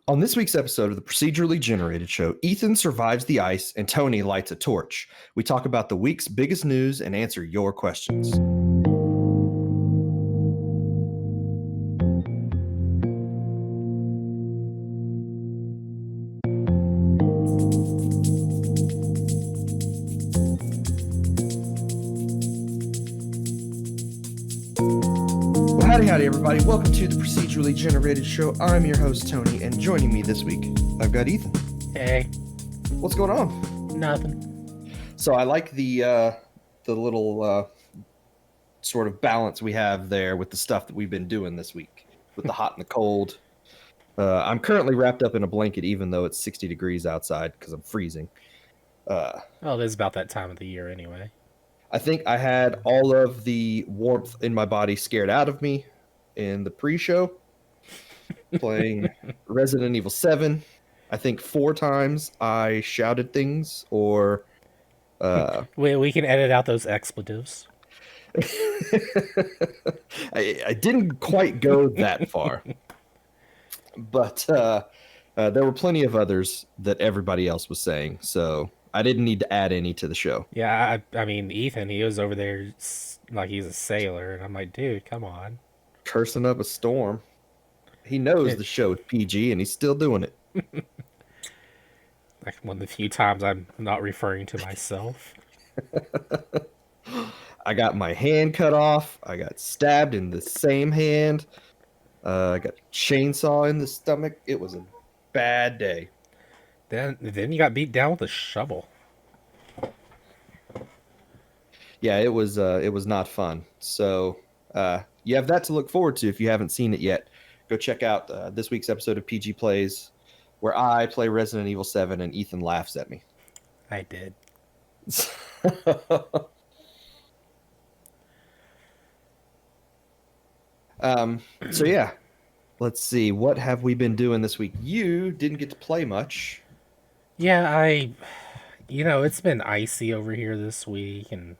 On this week's episode of the Procedurally Generated Show, Ethan survives the ice and Tony lights a torch. We talk about the week's biggest news and answer your questions. Howdy, everybody. Welcome to the Procedurally Generated Show. I'm your host, Tony, and joining me this week, I've got Ethan. Hey. What's going on? Nothing. So I like the little sort of balance we have there with the stuff that we've been doing this week, with the hot and the cold. I'm currently wrapped up in a blanket, even though it's 60 degrees outside, because I'm freezing. Well, it is about that time of the year anyway. I think I had all of the warmth in my body scared out of me in the pre-show, playing Resident Evil 7. I think 4 times I shouted things or... we can edit out those expletives. I didn't quite go that far. But there were plenty of others that everybody else was saying, so I didn't need to add any to the show. Yeah, I mean, Ethan, he was over there like he's a sailor, and I'm like, dude, come on. Cursing up a storm. He knows the show is PG, and he's still doing it. Like one of the few times I'm not referring to myself. I got my hand cut off. I got stabbed in the same hand. I got a chainsaw in the stomach. It was a bad day. Then you got beat down with a shovel. Yeah, it was not fun. So you have that to look forward to if you haven't seen it yet. Go check out this week's episode of PG Plays, where I play Resident Evil 7 and Ethan laughs at me. I did. So yeah, let's see. What have we been doing this week? You didn't get to play much. Yeah, it's been icy over here this week, and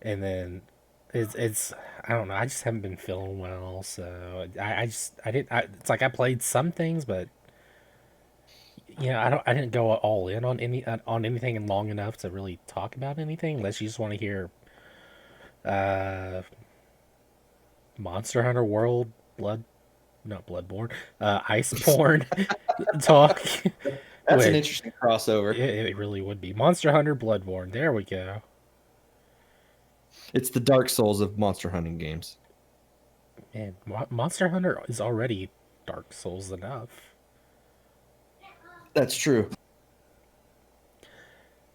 then it's I don't know. I just haven't been feeling well, so it's like I played some things, but I didn't go all in on anything long enough to really talk about anything. Unless you just want to hear, Monster Hunter World not Bloodborne, Iceborne talk. That's an interesting crossover. It really would be Monster Hunter Bloodborne. There we go. It's the Dark Souls of monster hunting games. Man, Monster Hunter is already Dark Souls enough. That's true.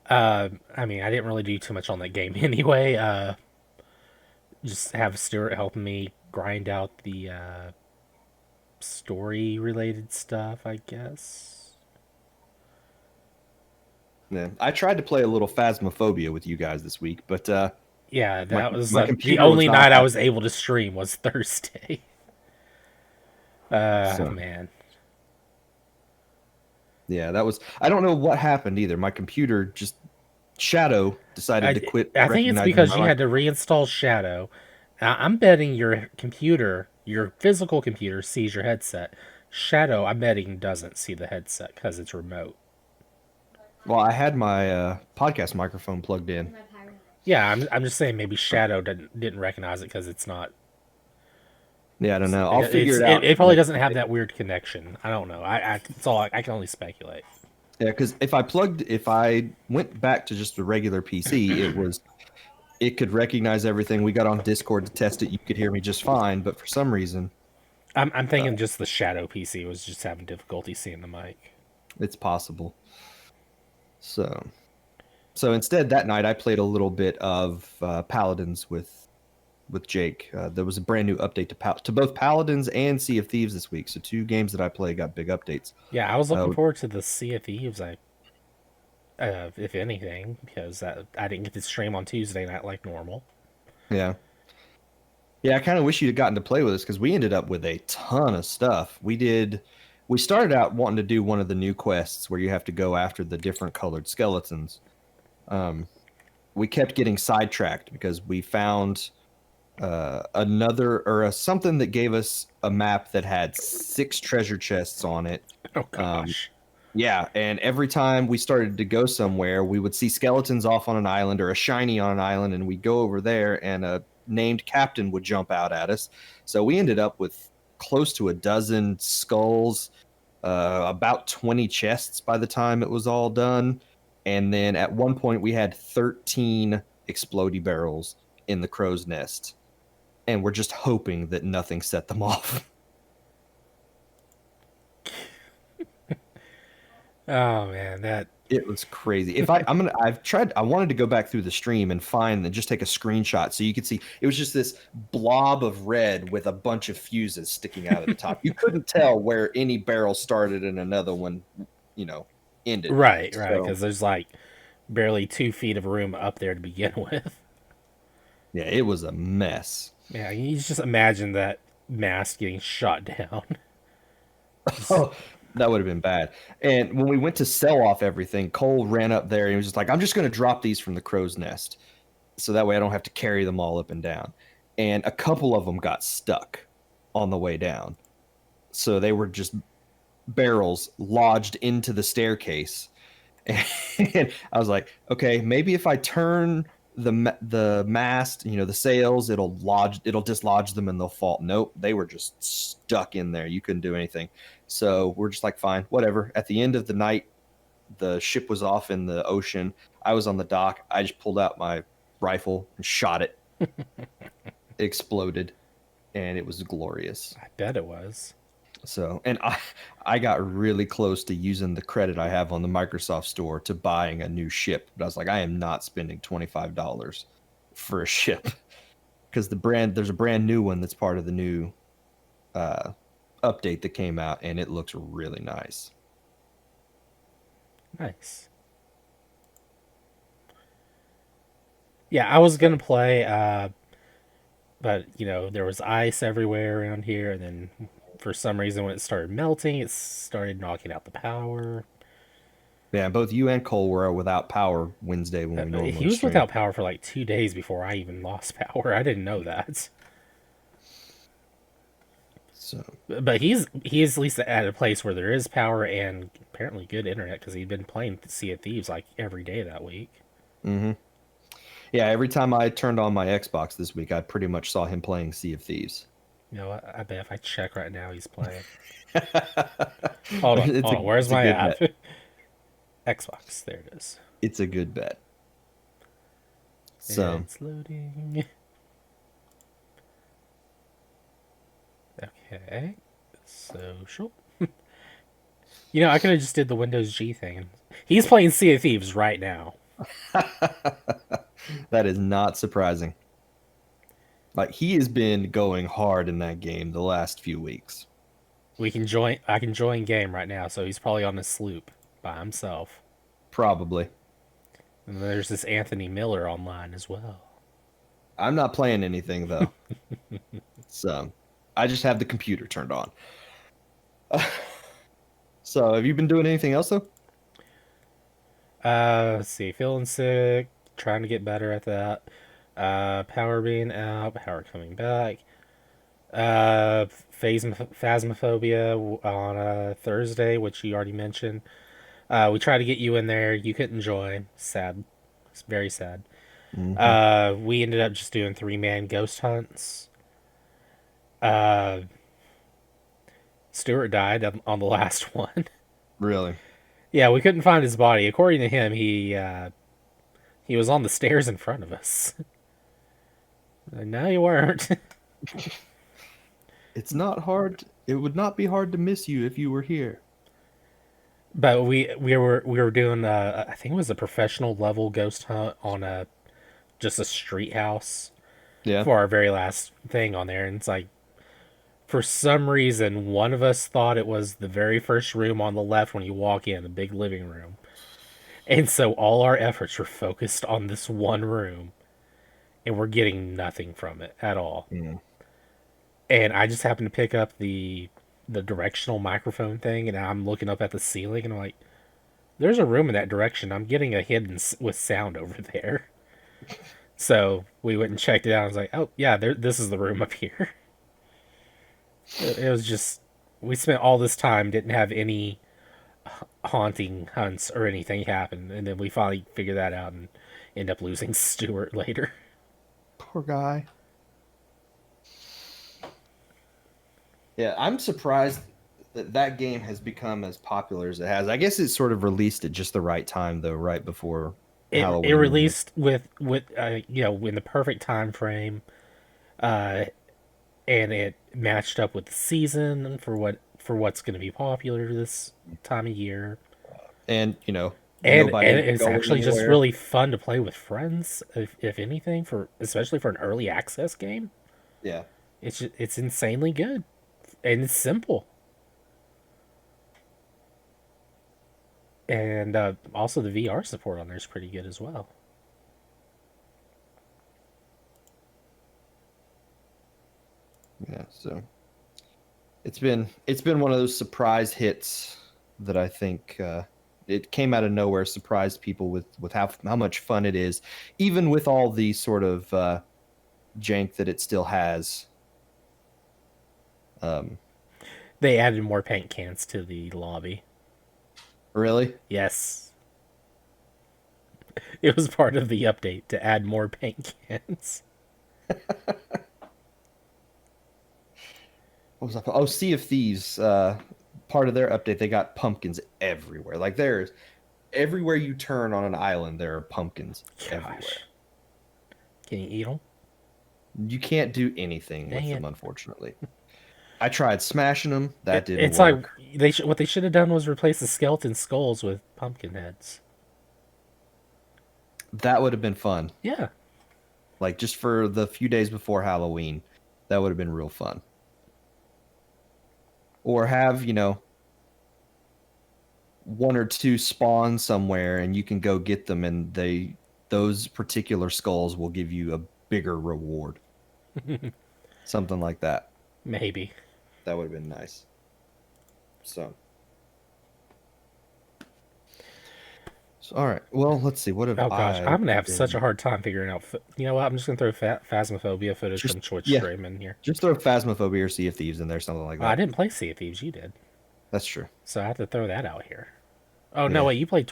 I mean, I didn't really do too much on that game anyway. Just have Stuart helping me grind out the story-related stuff, I guess. Yeah, I tried to play a little Phasmophobia with you guys this week, but yeah, that was the only night I was able to stream was Thursday. Man. Yeah, that was... I don't know what happened either. My computer just... Shadow decided to quit. I think it's because you had to reinstall Shadow. I'm betting your computer, your physical computer, sees your headset. Shadow, I'm betting, doesn't see the headset because it's remote. Well, I had my podcast microphone plugged in. Yeah, I'm just saying maybe Shadow didn't recognize it because it's not. Yeah, I don't know. I'll figure it out. It probably doesn't have that weird connection. I don't know. It's all I can only speculate. Yeah, because if I went back to just a regular PC, it could recognize everything. We got on Discord to test it. You could hear me just fine, but for some reason, I'm thinking just the Shadow PC was just having difficulty seeing the mic. It's possible. So instead, that night I played a little bit of Paladins with Jake. There was a brand new update to both Paladins and Sea of Thieves this week. So 2 games that I play got big updates. Yeah, I was looking forward to the Sea of Thieves. If anything, because I didn't get to stream on Tuesday night like normal. Yeah. Yeah, I kind of wish you'd have gotten to play with us because we ended up with a ton of stuff. We started out wanting to do one of the new quests where you have to go after the different colored skeletons. We kept getting sidetracked because we found something that gave us a map that had 6 treasure chests on it. Oh Um, gosh. yeah, and every time we started to go somewhere, we would see skeletons off on an island or a shiny on an island, and we'd go over there, and a named captain would jump out at us. So we ended up with close to a dozen skulls, about 20 chests by the time it was all done. And then at one point, we had 13 explodey barrels in the crow's nest. And we're just hoping that nothing set them off. Oh man, that It was crazy. I wanted to go back through the stream and find and just take a screenshot so you could see it was just this blob of red with a bunch of fuses sticking out of the top. You couldn't tell where any barrel started and another one, you know, ended. right, So because there's like barely 2 feet of room up there to begin with. yeah, it was a mess. Yeah, you just imagine that mast getting shot down. Just, Oh, that would have been bad. And when we went to sell off everything, Cole ran up there and he was just like, I'm just going to drop these from the crow's nest. So that way I don't have to carry them all up and down. And a couple of them got stuck on the way down. So they were just barrels lodged into the staircase. And I was like, okay, maybe if I turn the mast, the sails, it'll dislodge them and they'll fall. Nope, they were just stuck in there. You couldn't do anything. So we're just like, fine, whatever. At the end of the night, the ship was off in the ocean. I was on the dock. I just pulled out my rifle and shot it. It exploded, and it was glorious. I bet it was. So, and I got really close to using the credit I have on the Microsoft Store to buying a new ship. But I was like, I am not spending $25 for a ship because there's a brand new one that's part of the new update that came out, and it looks really nice. Nice. Yeah, I was gonna play, but there was ice everywhere around here, and then for some reason when it started melting, it started knocking out the power. Yeah, both you and Cole were without power Wednesday when we He normally was stream. without power for like 2 days before I even lost power. I didn't know that. So But he's at least at a place where there is power and apparently good internet because he'd been playing Sea of Thieves like every day that week. mm-hmm. Yeah, every time I turned on my Xbox this week, I pretty much saw him playing Sea of Thieves. I bet if I check right now, he's playing. it's Hold on. Where's it's a my good app? bet. Xbox. There it is. It's a good bet. So It's loading. Okay. Social. I could have just did the Windows G thing. He's playing Sea of Thieves right now. that is not surprising. Like he has been going hard in that game the last few weeks. We can join. I can join game right now, so he's probably on the sloop by himself. Probably. And there's this Anthony Miller online as well. I'm not playing anything though. So I just have the computer turned on. So have you been doing anything else though? Let's see. Feeling sick. Trying to get better at that. Power being out. Power coming back. Phasmophobia on Thursday, which you already mentioned. We tried to get you in there. You couldn't join. Sad. It's very sad. We ended up just doing 3-man ghost hunts. Stuart died on the last one. Really? Yeah, we couldn't find his body. According to him, he was on the stairs in front of us. No, you weren't. It's not hard. It would not be hard to miss you if you were here. But we were doing I think it was a professional level ghost hunt on just a street house Yeah. for our very last thing on there, and it's like for some reason one of us thought it was the very first room on the left when you walk in, the big living room, and so all our efforts were focused on this one room, and we're getting nothing from it at all. Mm. And I just happened to pick up the directional microphone thing, and I'm looking up at the ceiling, and I'm like, "There's a room in that direction. I'm getting a hidden with sound over there." So we went and checked it out. I was like, oh yeah, this is the room up here. It was just we spent all this time, didn't have any haunting hunts or anything happen, and then we finally figured that out and end up losing Stuart later. Poor guy. Yeah, I'm surprised that that game has become as popular as it has. I guess it sort of released at just the right time, though, right before It Halloween. released with in the perfect time frame, uh, and it matched up with the season for what's going to be popular this time of year. And, And nobody it's going actually just anywhere. really fun to play with friends, if anything, for especially for an early access game. Yeah. It's insanely good and it's simple. And also the VR support on there is pretty good as well. Yeah. So it's been one of those surprise hits that I think it came out of nowhere, surprised people with how much fun it is, even with all the sort of jank that it still has. Um, They added more paint cans to the lobby. really? Yes, it was part of the update to add more paint cans. What was I? Oh, Sea of Thieves. Part of their update, they got pumpkins everywhere. Like there's everywhere you turn on an island, there are pumpkins everywhere. Gosh, can you eat them? You can't do anything Dang with it! them, unfortunately. I tried smashing them. That didn't It's like work. what they should have done was replace the skeleton skulls with pumpkin heads. That would have been fun. Yeah, Like just for the few days before Halloween, that would have been real fun. Or have, one or two spawn somewhere and you can go get them and those particular skulls will give you a bigger reward. Something like that. maybe. That would have been nice. So, all right. Well, let's see. What have Oh gosh, I I'm gonna have such a been hard time figuring out. You know what? I'm just gonna throw Phasmophobia footage just from Twitch yeah, stream in here. just throw Phasmophobia or Sea of Thieves in there, something like Oh, I that. didn't play Sea of Thieves. You did, That's true. so I have to throw that out here. Oh no, Yeah. wait, you played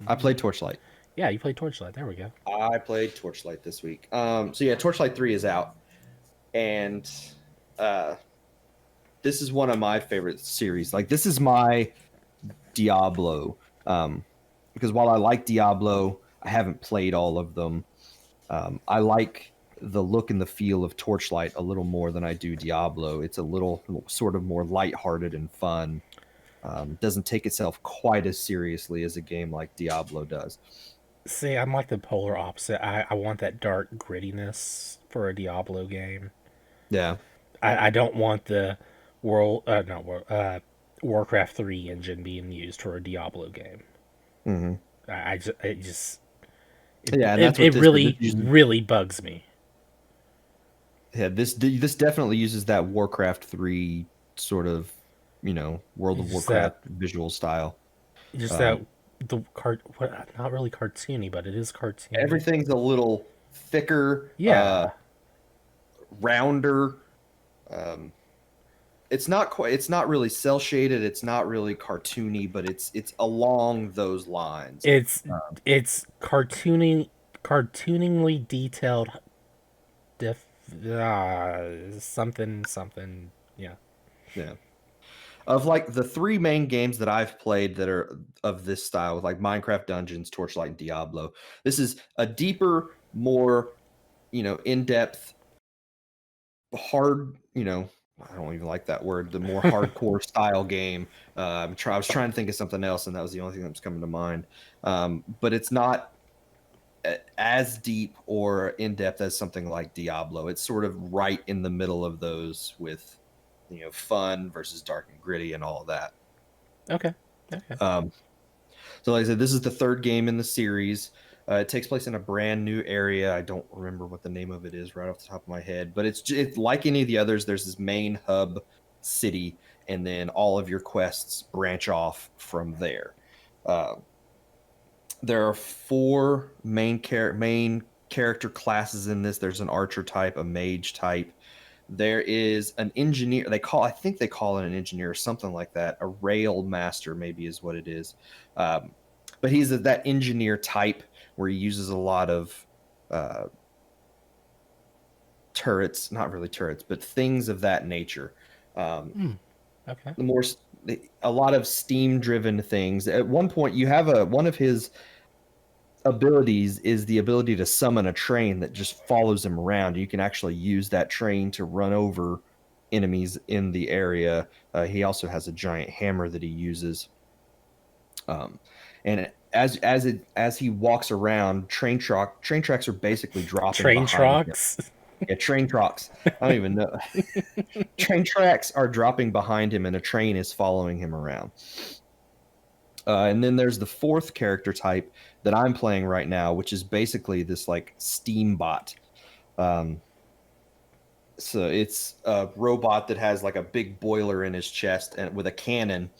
I played Torchlight. Yeah, you played Torchlight. There we go. I played Torchlight this week. So yeah, Torchlight 3 is out. And uh this is one of my favorite series. Like this is my Diablo. Because while I like Diablo, I haven't played all of them. I like the look and the feel of Torchlight a little more than I do Diablo. It's a little sort of more lighthearted and fun. Doesn't take itself quite as seriously as a game like Diablo does. See, I'm like the polar opposite. I want that dark grittiness for a Diablo game. Yeah. I don't want the world, not world, Warcraft 3 engine being used for a Diablo game. Hmm. I just, it just, Yeah, and it, that's what it this really, really bugs me. yeah, this definitely uses that Warcraft 3 sort of, World It's of just that, Warcraft visual style. just that, Um, not really cartoony, but it is cartoony. Everything's a little thicker, Yeah, rounder. Um, it's not really cell shaded, it's not really cartoony, but it's along those lines. it's Um, it's cartooningly detailed. Def, something. Yeah. yeah. Of like the three main games that I've played that are of this style, with like Minecraft Dungeons, Torchlight, and Diablo, this is a deeper, more in-depth, hard, I don't even like that word, the more hardcore style game. I was trying to think of something else, and that was the only thing that was coming to mind. But it's not as deep or in depth as something like Diablo. It's sort of right in the middle of those with, fun versus dark and gritty and all of that. Okay. Okay. Um, So, like I said, this is the third game in the series. It takes place in a brand new area. I don't remember what the name of it is right off the top of my head, but it's like any of the others. There's this main hub city, and then all of your quests branch off from there. Uh, there are four main character classes in this. There's an archer type, a mage type. There is an engineer. I think they call it an engineer or something like that. A rail master maybe is what it is. But he's that engineer type where he uses a lot of turrets, not really turrets, but things of that nature. Okay. A lot of steam driven things. At one point, you have one of his abilities is the ability to summon a train that just follows him around. You can actually use that train to run over enemies in the area. He also has a giant hammer that he uses. And as he walks around, train tracks are basically dropping Train behind him. trucks. Yeah, train tracks. I don't even know. Train tracks are dropping behind him, and a train is following him around. And then there's the fourth character type that I'm playing right now, which is basically this like steam bot. So it's a robot that has like a big boiler in his chest and with a cannon,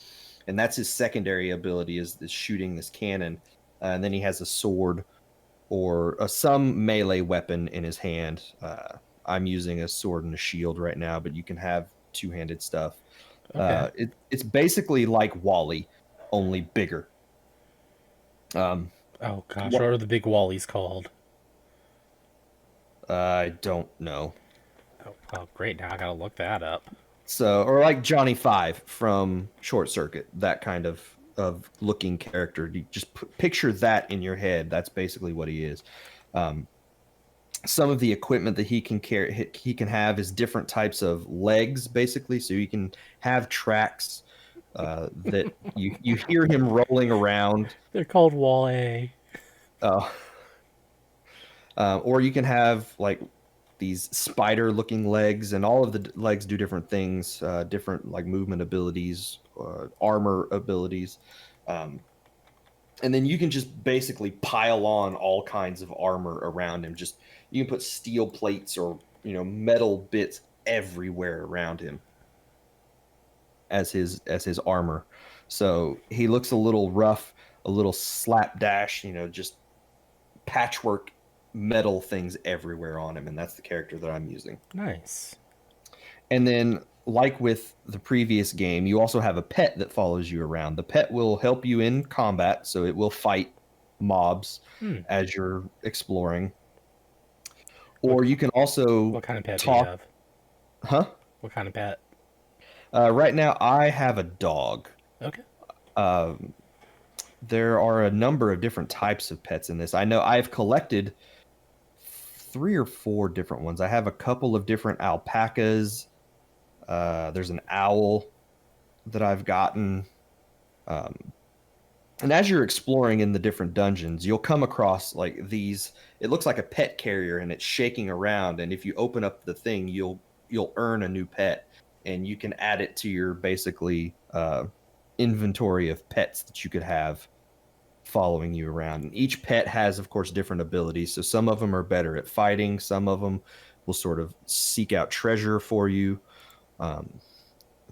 and that's his secondary ability is shooting this cannon. And then he has a sword or some melee weapon in his hand. I'm using a sword and a shield right now, but you can have two-handed stuff. Okay. It's basically like Wally, only bigger. Oh gosh, what are the big wallies called? I don't know. Oh, great! Now I gotta look that up. So, or like Johnny Five from Short Circuit, that kind of looking character. You just picture that in your head. That's basically what he is. Some of the equipment that he can carry, he can have is different types of legs, basically. So you can have tracks that you hear him rolling around. They're called Wall A. Or you can have like these spider-looking legs, and all of the legs do different things, different like movement abilities, armor abilities, and then you can just basically pile on all kinds of armor around him. Just you can put steel plates or metal bits everywhere around him as his armor. So he looks a little rough, a little slapdash, just patchwork metal things everywhere on him, and that's the character that I'm using. Nice. And then, like with the previous game, you also have a pet that follows you around. The pet will help you in combat, so it will fight mobs as you're exploring. Or you can also What kind of pet talk. do you have? Huh? What kind of pet? Right now, I have a dog. Okay. There are a number of different types of pets in this. I know I've collected 3 or 4 different ones. I have a couple of different alpacas. There's an owl that I've gotten. And as you're exploring in the different dungeons, you'll come across like these. It looks like a pet carrier, and it's shaking around. And if you open up the thing, you'll earn a new pet, and you can add it to your basically inventory of pets that you could have following you around. And each pet has, of course, different abilities. So some of them are better at fighting. Some of them will sort of seek out treasure for you,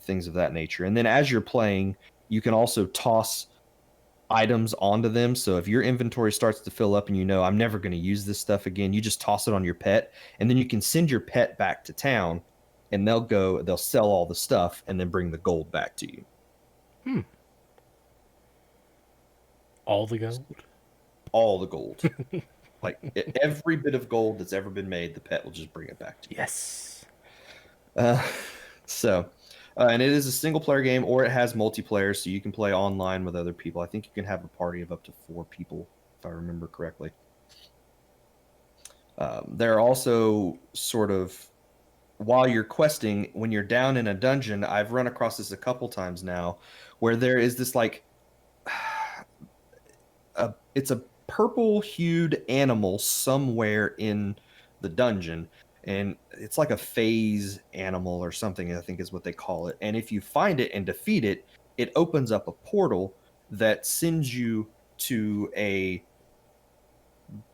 things of that nature. And then as you're playing, you can also toss items onto them. So if your inventory starts to fill up and I'm never going to use this stuff again, you just toss it on your pet, and then you can send your pet back to town, and they'll sell all the stuff and then bring the gold back to you. All the gold? All the gold. Like every bit of gold that's ever been made, the pet will just bring it back to you. Yes. And it is a single player game, or it has multiplayer, so you can play online with other people. I think you can have a party of up to 4 people, if I remember correctly. There are also sort of, while you're questing, when you're down in a dungeon, I've run across this a couple times now, where there is this like, it's a purple-hued animal somewhere in the dungeon, and it's like a phase animal or something, I think is what they call it. And if you find it and defeat it, it opens up a portal that sends you to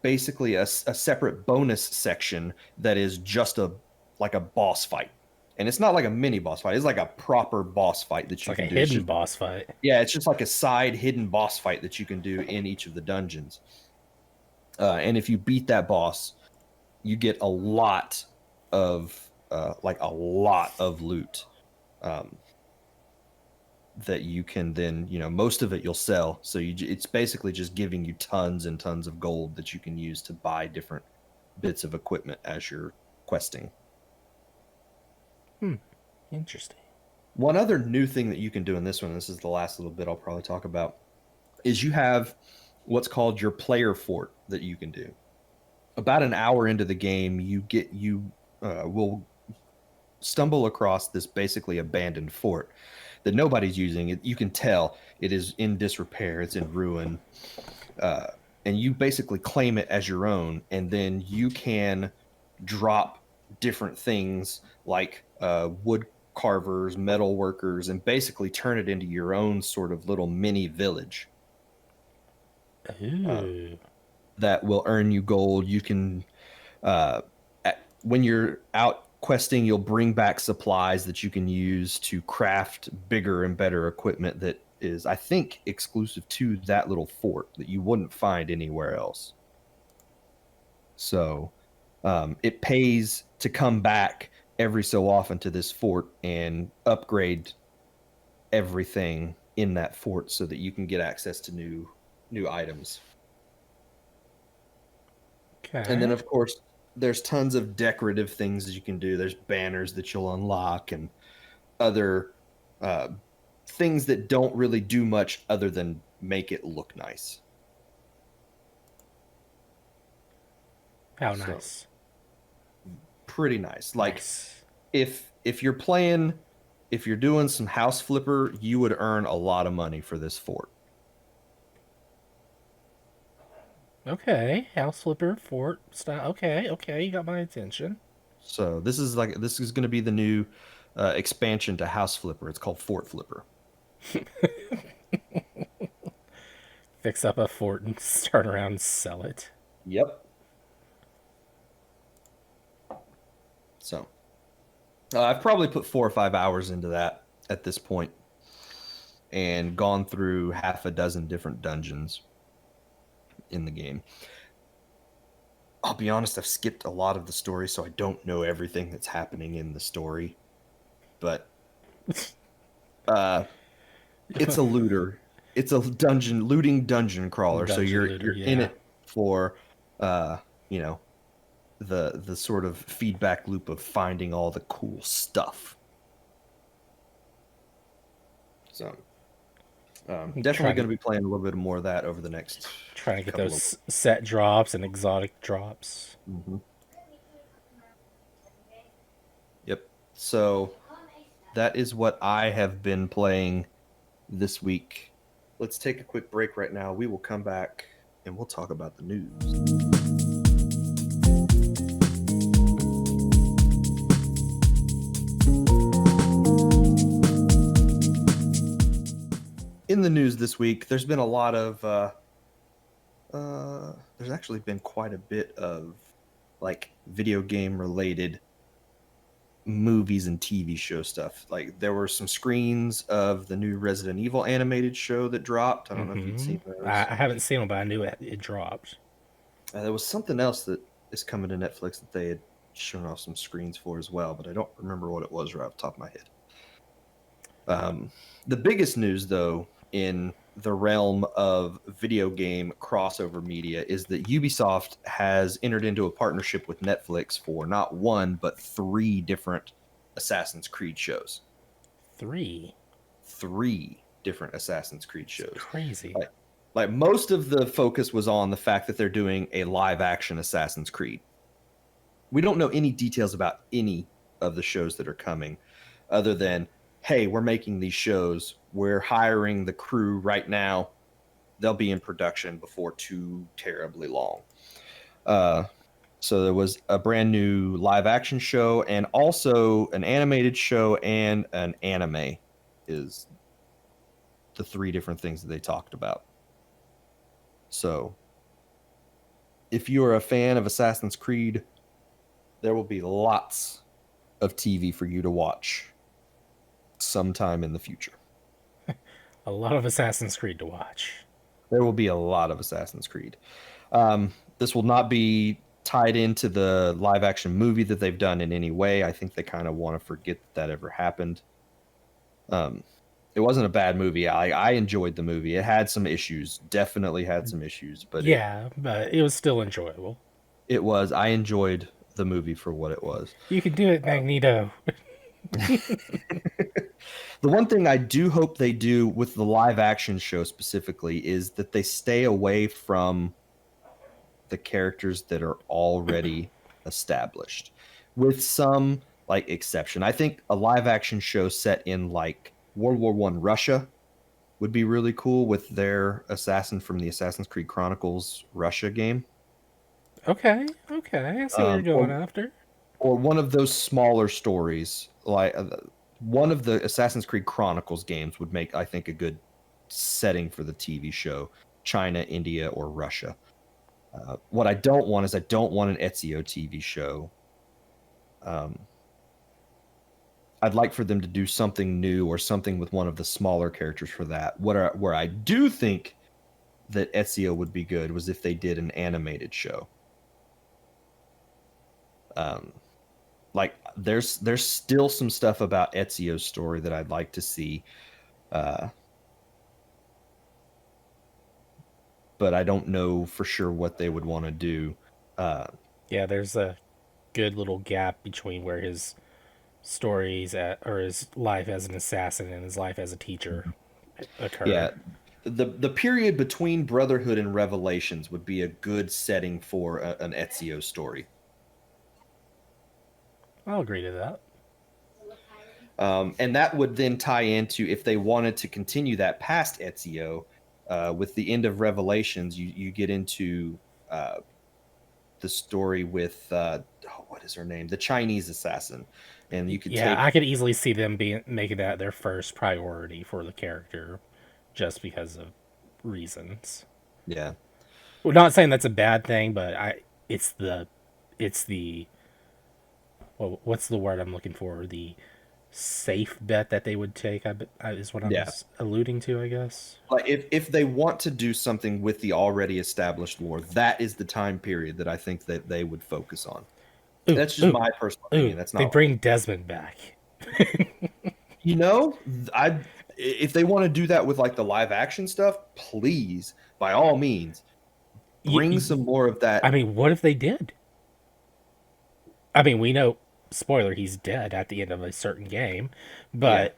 basically a separate bonus section that is just like a boss fight. And it's not like a mini boss fight. It's like a proper boss fight that you can do. Like a hidden boss fight. Yeah, it's just like a side hidden boss fight that you can do in each of the dungeons. And if you beat that boss, you get a lot of like a lot of loot that you can then, most of it you'll sell. So it's basically just giving you tons and tons of gold that you can use to buy different bits of equipment as you're questing. Interesting. One other new thing that you can do in this one, this is the last little bit I'll probably talk about, is you have what's called your player fort that you can do. About an hour into the game, you will stumble across this basically abandoned fort that nobody's using. You can tell it is in disrepair, it's in ruin, and you basically claim it as your own, and then you can drop different things like wood carvers, metal workers, and basically turn it into your own sort of little mini village. Ooh. That will earn you gold. You can, when you're out questing, you'll bring back supplies that you can use to craft bigger and better equipment that is, I think, exclusive to that little fort that you wouldn't find anywhere else. So it pays to come back every so often to this fort and upgrade everything in that fort so that you can get access to new items. Okay. And then, of course, there's tons of decorative things that you can do. There's banners that you'll unlock and other things that don't really do much other than make it look nice. How So, nice. pretty nice. Like Nice. if you're playing, if you're doing some house flipper, you would earn a lot of money for this fort. Okay. House flipper, fort style. Okay. Okay. You got my attention. So this is going to be the new expansion to House Flipper. It's called Fort Flipper. Fix up a fort and start around and sell it. Yep. So I've probably put 4 or 5 hours into that at this point, and gone through half a dozen different dungeons in the game. I'll be honest, I've skipped a lot of the story, so I don't know everything that's happening in the story. But it's a looter. It's a looting dungeon crawler. So Dungeon you're looter, in yeah. it for you know, the sort of feedback loop of finding all the cool stuff. So definitely going to be playing a little bit more of that over the next Trying to get couple those set drops and exotic drops. of. Yep. So that is what I have been playing this week. Let's take a quick break right now. We will come back and we'll talk about the news. In the news this week, there's been a lot of there's actually been quite a bit of like video game related movies and TV show stuff. Like there were some screens of the new Resident Evil animated show that dropped. I don't know if you'd seen those. I haven't seen them, but I knew it dropped. There was something else that is coming to Netflix that they had shown off some screens for as well, but I don't remember what it was right off the top of my head. The biggest news, though, in the realm of video game crossover media is that Ubisoft has entered into a partnership with Netflix for not one, but 3 different Assassin's Creed shows. 3 different Assassin's Creed shows. It's crazy. Like most of the focus was on the fact that they're doing a live action Assassin's Creed. We don't know any details about any of the shows that are coming other than, hey, we're making these shows. We're hiring the crew right now. They'll be in production before too terribly long. So there was a brand new live action show and also an animated show and an anime is the 3 different things that they talked about. So if you're a fan of Assassin's Creed, there will be lots of TV for you to watch sometime in the future. A lot of Assassin's Creed to watch. There will be a lot of Assassin's Creed. This will not be tied into the live action movie that they've done in any way. I think they kind of want to forget that ever happened. It wasn't a bad movie. I enjoyed the movie. It had some issues, definitely had some issues, but Yeah, but it was still enjoyable. it was. I enjoyed the movie for what it was. You can do it, Magneto. The one thing I do hope they do with the live action show specifically is that they stay away from the characters that are already established, with some like exception. I think a live action show set in like World War One Russia would be really cool with their assassin from the Assassin's Creed Chronicles Russia game. Okay, I see what you're going Or after. one of those smaller stories, like one of the Assassin's Creed Chronicles games would make, I think, a good setting for the TV show. China, India, or Russia. What I don't want is I don't want an Ezio TV show. I'd like for them to do something new or something with one of the smaller characters for that. Where I do think that Ezio would be good was if they did an animated show. Like there's still some stuff about Ezio's story that I'd like to see, but I don't know for sure what they would want to do. Yeah, there's a good little gap between where his stories or his life as an assassin and his life as a teacher occur. Yeah, the period between Brotherhood and Revelations would be a good setting for an Ezio story. I'll agree to that. And that would then tie into, if they wanted to continue that past Ezio, with the end of Revelations, you get into the story with what is her name, the Chinese assassin, and you could I could easily see them making that their first priority for the character, just because of reasons. yeah. Well, not saying that's a bad thing, but it's the well, what's the word I'm looking for? The safe bet that they would take. Is what I was alluding to, I guess. Like if they want to do something with the already established lore, that is the time period that I think that they would focus on. That's just my personal opinion. That's not. They bring Desmond back. I if they want to do that with like the live action stuff, please, by all means, bring some more of that. I mean, what if they did? I mean, we know, spoiler, he's dead at the end of a certain game, but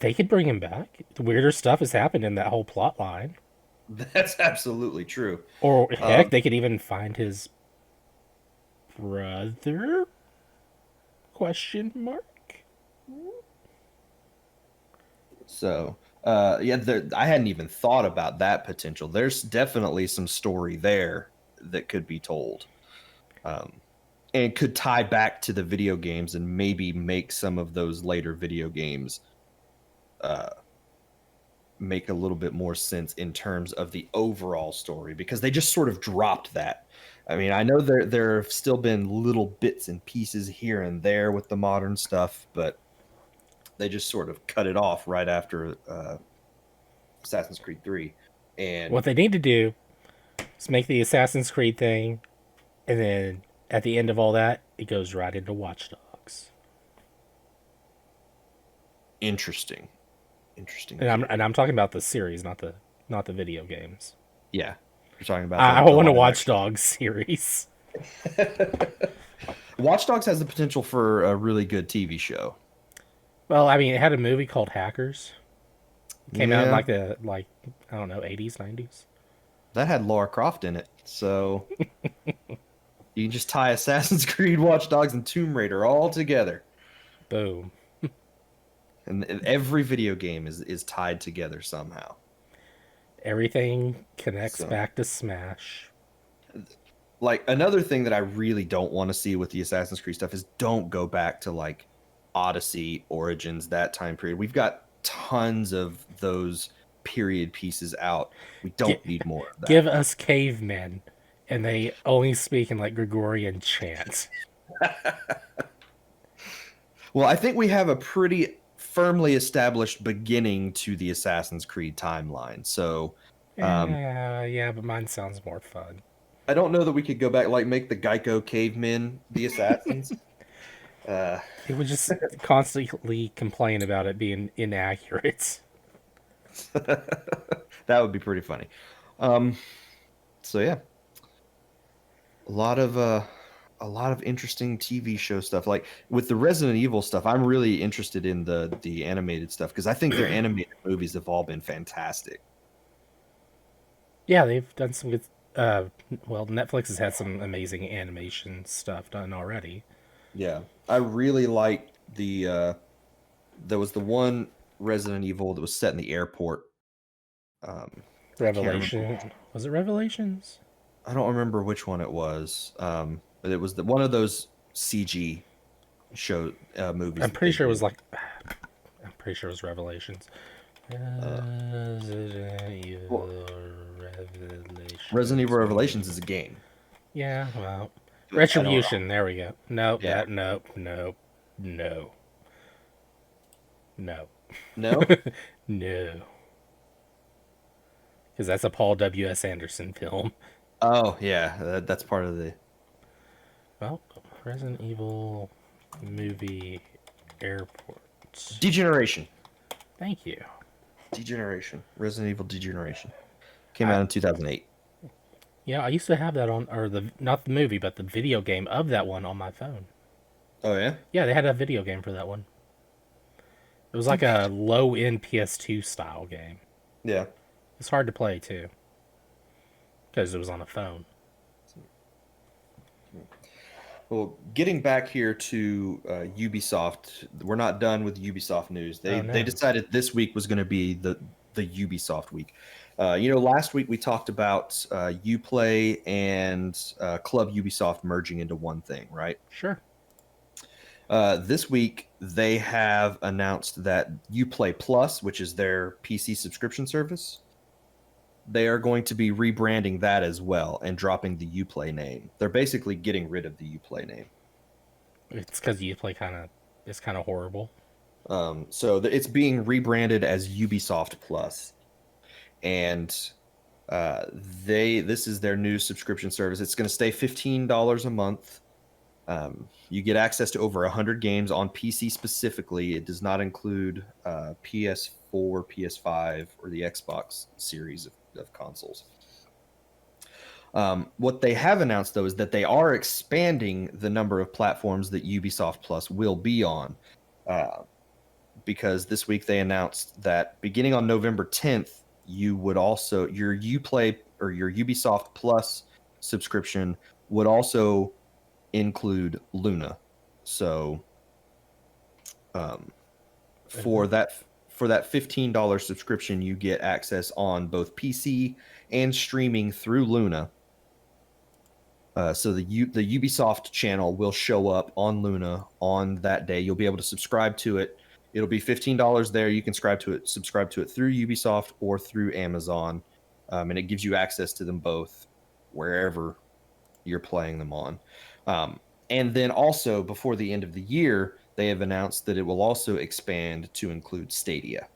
they could bring him back. Weirder stuff has happened in that whole plot line. That's absolutely true. Or heck, they could even find his brother? Question mark. So, I hadn't even thought about that potential. There's definitely some story there that could be told, and could tie back to the video games and maybe make some of those later video games make a little bit more sense in terms of the overall story, because they just sort of dropped that. I mean, I know there have still been little bits and pieces here and there with the modern stuff, but they just sort of cut it off right after Assassin's Creed 3. And what they need to do is make the Assassin's Creed thing, and then at the end of all that, it goes right into Watch Dogs. Interesting. And I'm talking about the series, not the video games. Yeah, you're talking about. I want a Watch Dogs series. Watch Dogs has the potential for a really good TV show. Well, I mean, it had a movie called Hackers. Came out in like I don't know, 80s, 90s. That had Lara Croft in it, so you can just tie Assassin's Creed, Watch Dogs, and Tomb Raider all together. Boom. And every video game is tied together somehow. Everything connects back to Smash. Like, another thing that I really don't want to see with the Assassin's Creed stuff is don't go back to like Odyssey, Origins, that time period. We've got tons of those period pieces out. We don't need more of that. Give us cavemen, and they only speak in like Gregorian chants. Well, I think we have a pretty firmly established beginning to the Assassin's Creed timeline. So, yeah, but mine sounds more fun. I don't know that we could go back like make the Geico cavemen the assassins. Uh, It would just constantly complain about it being inaccurate. that would be pretty funny. Um, so yeah, a lot of interesting TV show stuff. Like with the Resident Evil stuff, I'm really interested in the animated stuff because I think their animated movies have all been fantastic. Yeah, they've done some good. Uh, well, Netflix has had some amazing animation stuff done already. Yeah, I really liked there was the one Resident Evil that was set in the airport. I can't remember. Revelation, was it Revelations? I don't remember which one it was. But it was one of those CG show movies I'm that pretty they sure it was did. like. I'm pretty sure it was Revelations. Uh, Resident well, Evil Resident Revelations. Evil Revelations is a game, Yeah, well, but I don't know. Retribution. There we go. Nope. Yeah, Nope. No. No. no. No. Because that's a Paul W.S. Anderson film. Oh yeah, that's part of the Well, Resident Evil movie airport. Degeneration. Thank you. Degeneration. Resident Evil Degeneration came I out in 2008. Yeah, I used to have that on, or the not the movie, but the video game of that one on my phone. Oh yeah. Yeah, they had a video game for that one. It was like a low end PS2 style game. Yeah. It's hard to play too because it was on a phone. Well, getting back here to Ubisoft, we're not done with Ubisoft news. Oh They no. decided this week was going to be the Ubisoft week. Last week we talked about Uplay and Club Ubisoft merging into one thing, right? Sure. This week they have announced that Uplay Plus, which is their PC subscription service, they are going to be rebranding that as well and dropping the Uplay name. They're basically getting rid of the Uplay name. It's because Uplay is kind of horrible. It's being rebranded as Ubisoft Plus, and this is their new subscription service. It's going to stay $15 a month. You get access to over 100 games on PC specifically. It does not include PS4, PS5, or the Xbox series of consoles. What they have announced, though, is that they are expanding the number of platforms that Ubisoft Plus will be on. Because this week they announced that beginning on November 10th, you would also your Uplay or your Ubisoft Plus subscription would also include Luna. So for that $15 subscription, you get access on both PC and streaming through Luna. So the Ubisoft channel will show up on Luna on that day. You'll be able to subscribe to it. It'll be $15 there. You can subscribe to it through Ubisoft or through Amazon, and it gives you access to them both wherever you're playing them on. And then also before the end of the year, they have announced that it will also expand to include Stadia.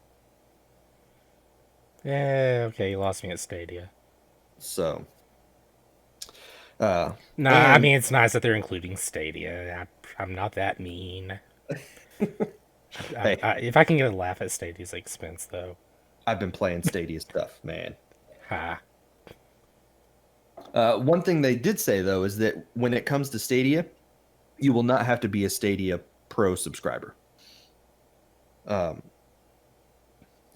Yeah, okay, you lost me at Stadia. So, Nah, I and mean it's nice that they're including Stadia. I'm not that mean. hey, If I can get a laugh at Stadia's expense, though. I've been playing Stadia stuff, man. Ha. One thing they did say though is that when it comes to Stadia, you will not have to be a Stadia Pro subscriber.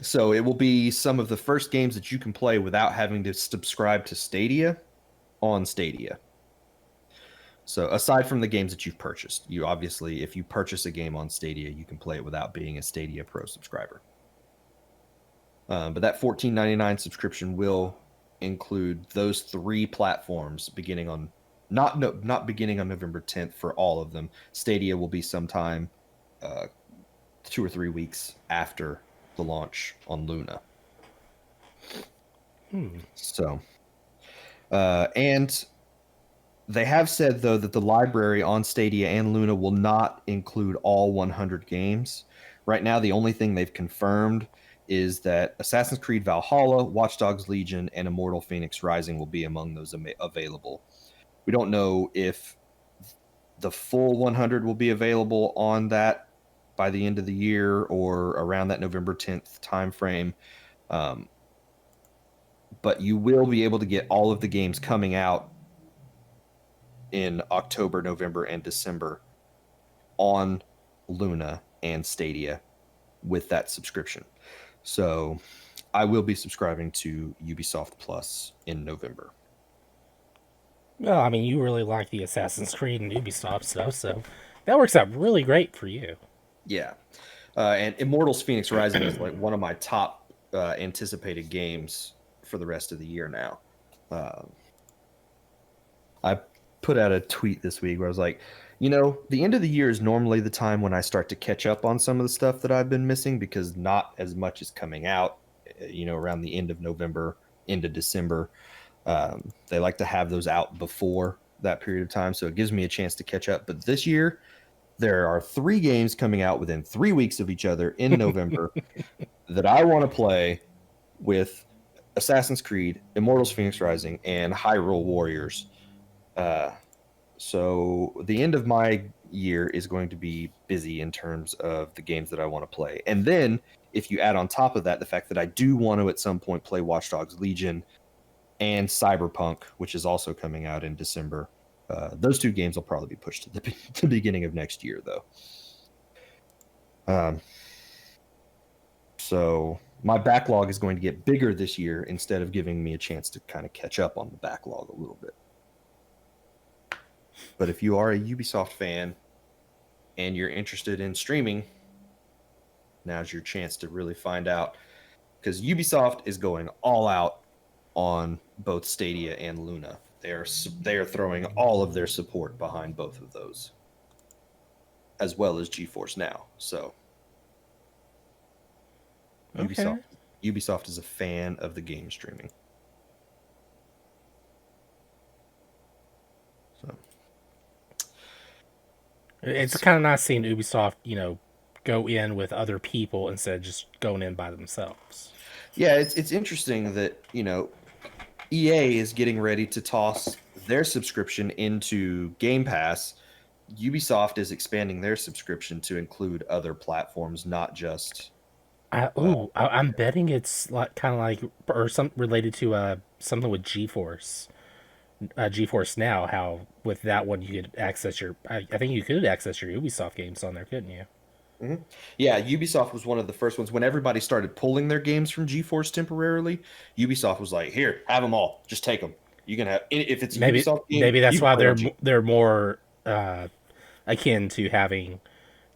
So it will be some of the first games that you can play without having to subscribe to Stadia on Stadia. So aside from the games that you've purchased, you obviously, if you purchase a game on Stadia, you can play it without being a Stadia Pro subscriber. But that $14.99 subscription will include those three platforms beginning on not beginning on November 10th for all of them. Stadia will be sometime 2 or 3 weeks after the launch on Luna. So, and they have said though that the library on Stadia and Luna will not include all 100 games. Right now, the only thing they've confirmed is that Assassin's Creed Valhalla, Watch Dogs Legion, and Immortal Phoenix Rising will be among those available. We don't know if the full 100 will be available on that by the end of the year or around that November 10th timeframe. But you will be able to get all of the games coming out in October, November, and December on Luna and Stadia with that subscription. So I will be subscribing to Ubisoft Plus in November. Well, I mean, you really like the Assassin's Creed and Ubisoft stuff, so that works out really great for you. Yeah. And Immortals Phoenix Rising is like one of my top anticipated games for the rest of the year now. I put out a tweet this week where I was like, the end of the year is normally the time when I start to catch up on some of the stuff that I've been missing because not as much is coming out, around the end of November, into December. They like to have those out before that period of time, so it gives me a chance to catch up. But this year, there are 3 games coming out within 3 weeks of each other in November that I want to play, with Assassin's Creed, Immortals Phoenix Rising, and Hyrule Warriors. So the end of my year is going to be busy in terms of the games that I want to play. And then if you add on top of that the fact that I do want to at some point play Watch Dogs Legion and Cyberpunk, which is also coming out in December, those 2 games will probably be pushed to the beginning of next year, though. So my backlog is going to get bigger this year instead of giving me a chance to kind of catch up on the backlog a little bit. But if you are a Ubisoft fan and you're interested in streaming, now's your chance to really find out, because Ubisoft is going all out on both Stadia and Luna. They are throwing all of their support behind both of those, as well as GeForce Now. So Okay. Ubisoft is a fan of the game streaming. So It's kind of nice seeing Ubisoft, go in with other people instead of just going in by themselves. yeah, it's interesting that EA is getting ready to toss their subscription into Game Pass. Ubisoft is expanding their subscription to include other platforms, not just. I'm betting it's like kind of like or some related to something with GeForce. GeForce Now, how with that one you could access your. I think you could access your Ubisoft games on there, couldn't you? Mm-hmm. Yeah, Ubisoft was one of the first ones when everybody started pulling their games from GeForce temporarily. Ubisoft was like, "Here, have them all. Just take them. You can have if it's a Maybe Ubisoft game, maybe you that's can why play it on G." they're more akin to having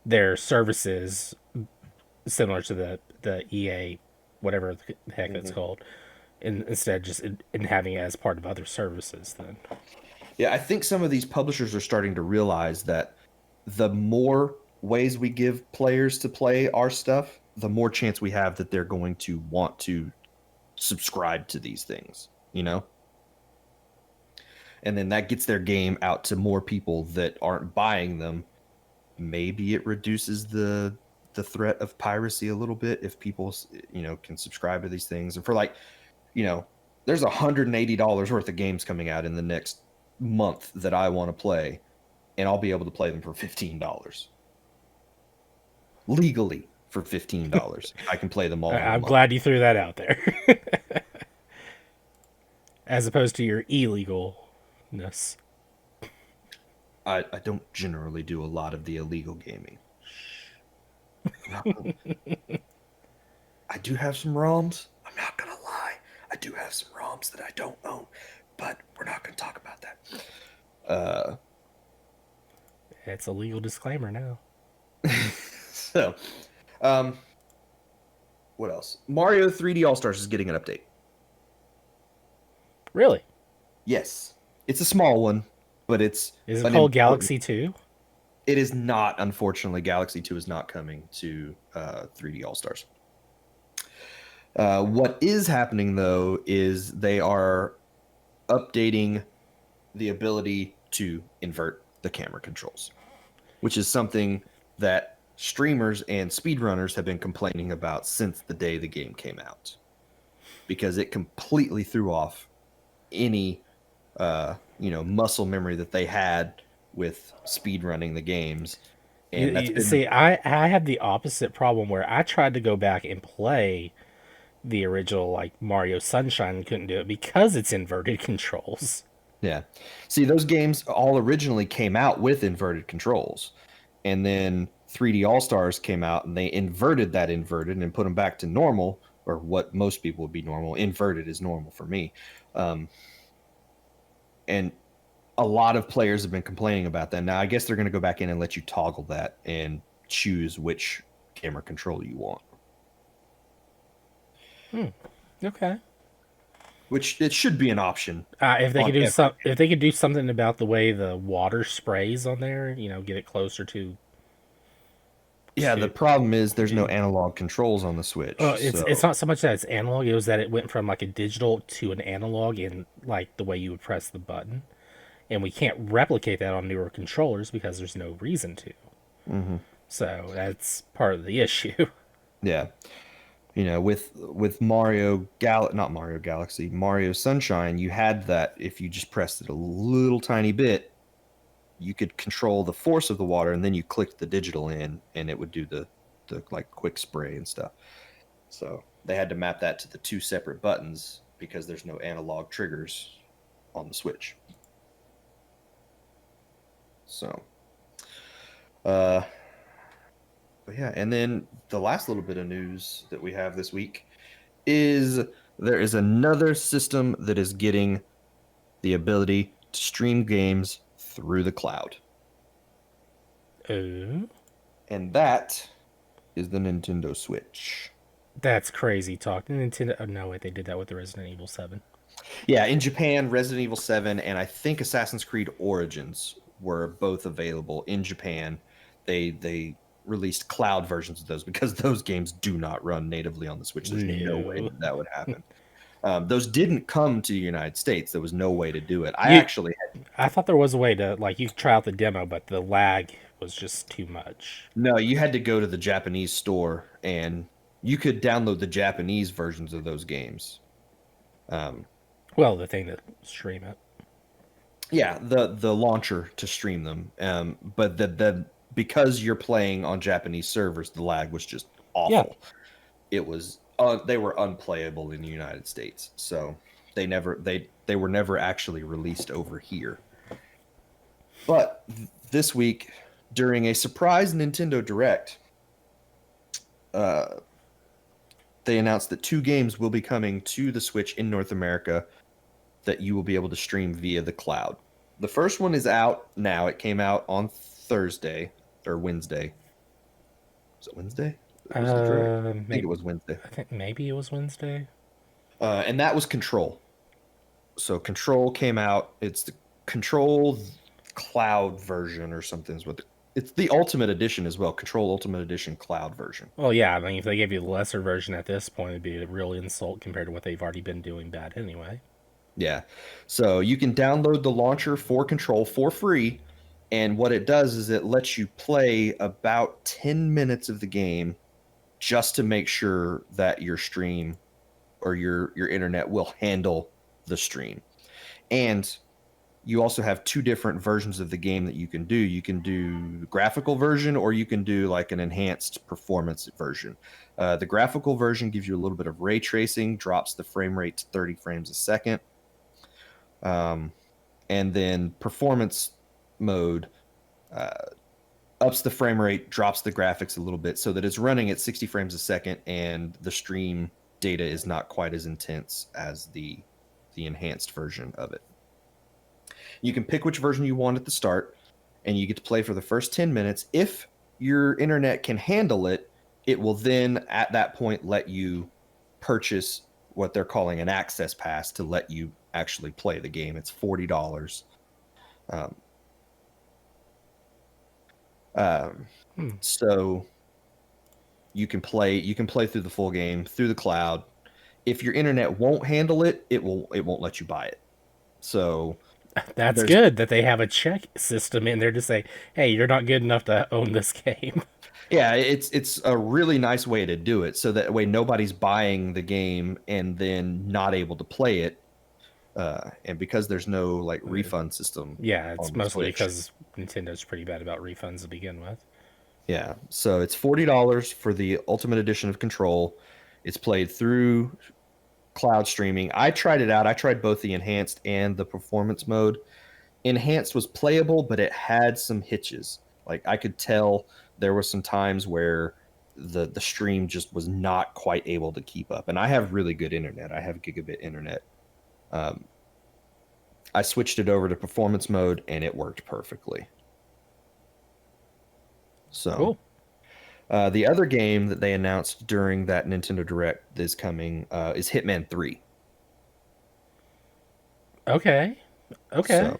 their services similar to the EA, whatever the heck it's Mm-hmm. called, instead of just in having it as part of other services. Then Yeah, I think some of these publishers are starting to realize that the more ways we give players to play our stuff, the more chance we have that they're going to want to subscribe to these things, And then that gets their game out to more people that aren't buying them. Maybe it reduces the threat of piracy a little bit if people, can subscribe to these things. And for there's $180 worth of games coming out in the next month that I want to play, and I'll be able to play them for $15 legally. For $15, I can play them all. I'm glad you threw that out there, as opposed to your illegalness. I don't generally do a lot of the illegal gaming. I do have some ROMs. I'm not gonna lie. I do have some ROMs that I don't own, but we're not gonna talk about that. It's a legal disclaimer now. So, what else? Mario 3D All Stars is getting an update. Really? Yes, it's a small one, but it's. Is it called Galaxy 2? It is not. Unfortunately, Galaxy 2 is not coming to 3D All Stars. What is happening, though, is they are updating the ability to invert the camera controls, which is something that streamers and speedrunners have been complaining about since the day the game came out, because it completely threw off any muscle memory that they had with speedrunning the games. And that's been See, I have the opposite problem where I tried to go back and play the original like Mario Sunshine and couldn't do it because it's inverted controls. Yeah. See, those games all originally came out with inverted controls. And then 3D All Stars came out and they inverted that inverted and put them back to normal, or what most people would be normal. Inverted is normal for me. And a lot of players have been complaining about that. Now, I guess they're going to go back in and let you toggle that and choose which camera controller you want. Okay. Which it should be an option. If they could do something about the way the water sprays on there, get it closer to. Yeah, the problem is there's no analog controls on the Switch. It's not so much that it's analog; it was that it went from like a digital to an analog in like the way you would press the button, and we can't replicate that on newer controllers because there's no reason to. Mm-hmm. So that's part of the issue. Yeah. With Mario Galaxy, Mario Sunshine, you had that if you just pressed it a little tiny bit, you could control the force of the water, and then you clicked the digital in, and it would do the like quick spray and stuff. So they had to map that to the two separate buttons because there's no analog triggers on the Switch. So, but yeah, and then the last little bit of news that we have this week is there is another system that is getting the ability to stream games through the cloud. Oh. And that is the Nintendo Switch. That's crazy talk. Nintendo. Oh, no, wait, they did that with the Resident Evil 7. Yeah, in Japan, Resident Evil 7 and I think Assassin's Creed Origins were both available in Japan. They released cloud versions of those because those games do not run natively on the Switch. There's no way that would happen. Those didn't come to the United States. There was no way to do it. I thought there was a way to, like, you could try out the demo, but the lag was just too much. No, you had to go to the Japanese store, and you could download the Japanese versions of those games. Well, the thing to stream it. Yeah, the launcher to stream them. But the because you're playing on Japanese servers, the lag was just awful. Yeah. It was they were unplayable in the United States, so they were never actually released over here. But this week, during a surprise Nintendo Direct, they announced that 2 games will be coming to the Switch in North America that you will be able to stream via the cloud. The first one is out now. It came out on Thursday or Wednesday. Was it Wednesday? I think it was Wednesday. I think maybe it was Wednesday. And that was Control. So Control came out. It's the Control Cloud version or something. It's the Ultimate Edition as well. Control Ultimate Edition Cloud version. Well, yeah. I mean, if they gave you the lesser version at this point, it'd be a real insult compared to what they've already been doing bad anyway. Yeah. So you can download the launcher for Control for free. And what it does is it lets you play about 10 minutes of the game just to make sure that your stream or your internet will handle the stream. And you also have 2 different versions of the game that you can do. You can do the graphical version, or you can do like an enhanced performance version. The graphical version gives you a little bit of ray tracing, drops the frame rate to 30 frames a second. And then performance mode ups the frame rate, drops the graphics a little bit so that it's running at 60 frames a second, and the stream data is not quite as intense as the enhanced version of it. You can pick which version you want at the start, and you get to play for the first 10 minutes. If your internet can handle it, it will then at that point let you purchase what they're calling an access pass to let you actually play the game. It's $40. So you can play through the full game through the cloud. If your internet won't handle it, it won't let you buy it. So That's good that they have a check system in there to say, "Hey, you're not good enough to own this game." Yeah, it's a really nice way to do it, so that way nobody's buying the game and then not able to play it. And because there's no like refund system Yeah, on it's the mostly Switch. because Nintendo's pretty bad about refunds to begin with. Yeah, so it's $40 for the Ultimate Edition of Control. It's played through cloud streaming. I tried it out. I tried both the enhanced and the performance mode. Enhanced was playable, but it had some hitches. Like I could tell there were some times where the stream just was not quite able to keep up. And I have really good internet. I have gigabit internet. Um, I switched it over to performance mode and it worked perfectly. So Cool. The other game that they announced during that Nintendo Direct is coming is Hitman 3. Okay. Okay.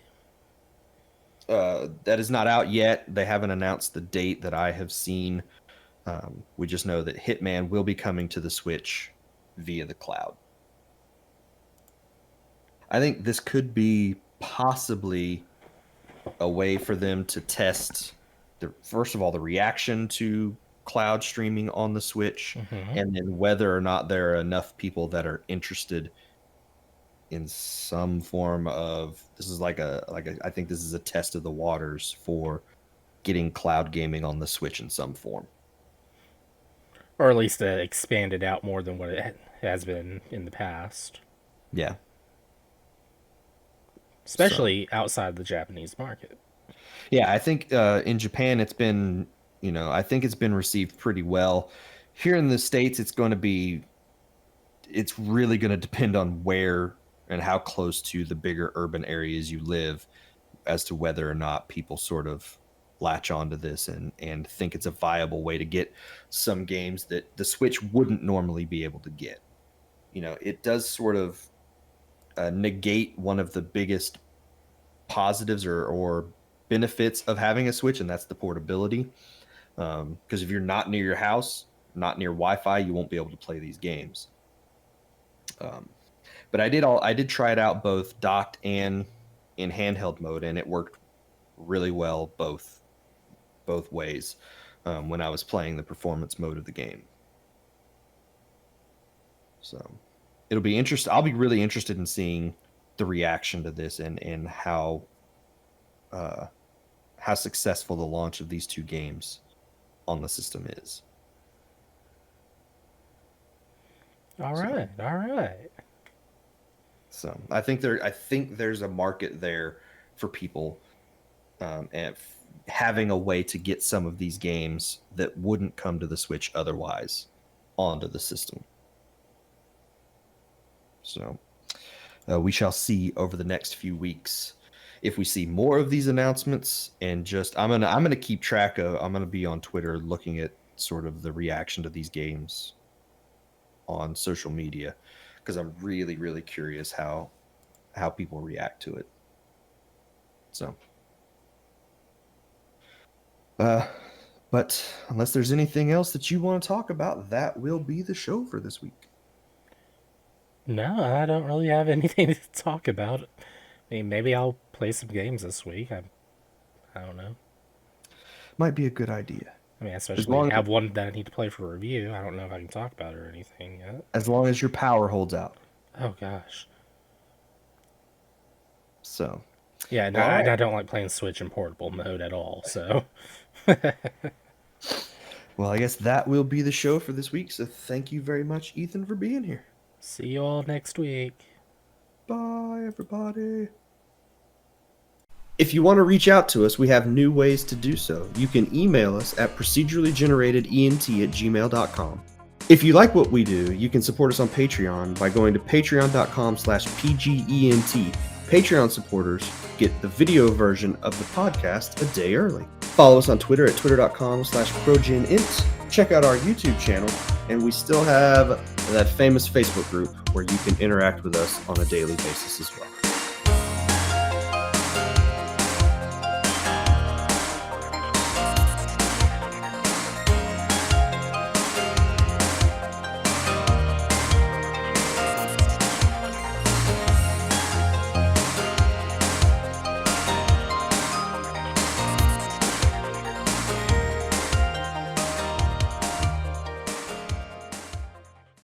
So that is not out yet. They haven't announced the date that I have seen. We just know that Hitman will be coming to the Switch via the cloud. I think this could be possibly a way for them to test first of all the reaction to cloud streaming on the Switch, and then whether or not there are enough people that are interested in some form of this is like a I think this is a test of the waters for getting cloud gaming on the Switch in some form. Or at least expand it out more than what it has been in the past. Yeah. Especially outside the Japanese market. Yeah, I think in Japan it's been, I think it's been received pretty well. Here in the States, it's really going to depend on where and how close to the bigger urban areas you live as to whether or not people sort of latch onto this and think it's a viable way to get some games that the Switch wouldn't normally be able to get. It does sort of negate one of the biggest positives or benefits of having a Switch, and that's the portability. Because if you're not near your house, not near Wi-Fi, you won't be able to play these games. But I did try it out both docked and in handheld mode, and it worked really well both ways when I was playing the performance mode of the game. So it'll be interesting. I'll be really interested in seeing the reaction to this and how successful the launch of these two games on the system is. All right. So I think there's a market there for people and having a way to get some of these games that wouldn't come to the Switch otherwise onto the system. So we shall see over the next few weeks if we see more of these announcements. And just I'm gonna keep track of. I'm gonna be on Twitter looking at sort of the reaction to these games on social media, because I'm really, really curious how people react to it. So, but unless there's anything else that you want to talk about, that will be the show for this week. No, I don't really have anything to talk about. I mean, maybe I'll play some games this week. I don't know. Might be a good idea. I mean, especially have one that I need to play for review. I don't know if I can talk about it or anything yet. As long as your power holds out. Oh, gosh. So. Yeah, no, right. I don't like playing Switch in portable mode at all, so. Well, I guess that will be the show for this week. So thank you very much, Ethan, for being here. See you all next week. Bye, everybody. If you want to reach out to us, we have new ways to do so. You can email us at procedurallygeneratedent@gmail.com. If you like what we do, you can support us on Patreon by going to patreon.com/pgent. Patreon supporters get the video version of the podcast a day early. Follow us on Twitter at twitter.com/progenint. Check out our YouTube channel, and we still have that famous Facebook group where you can interact with us on a daily basis as well.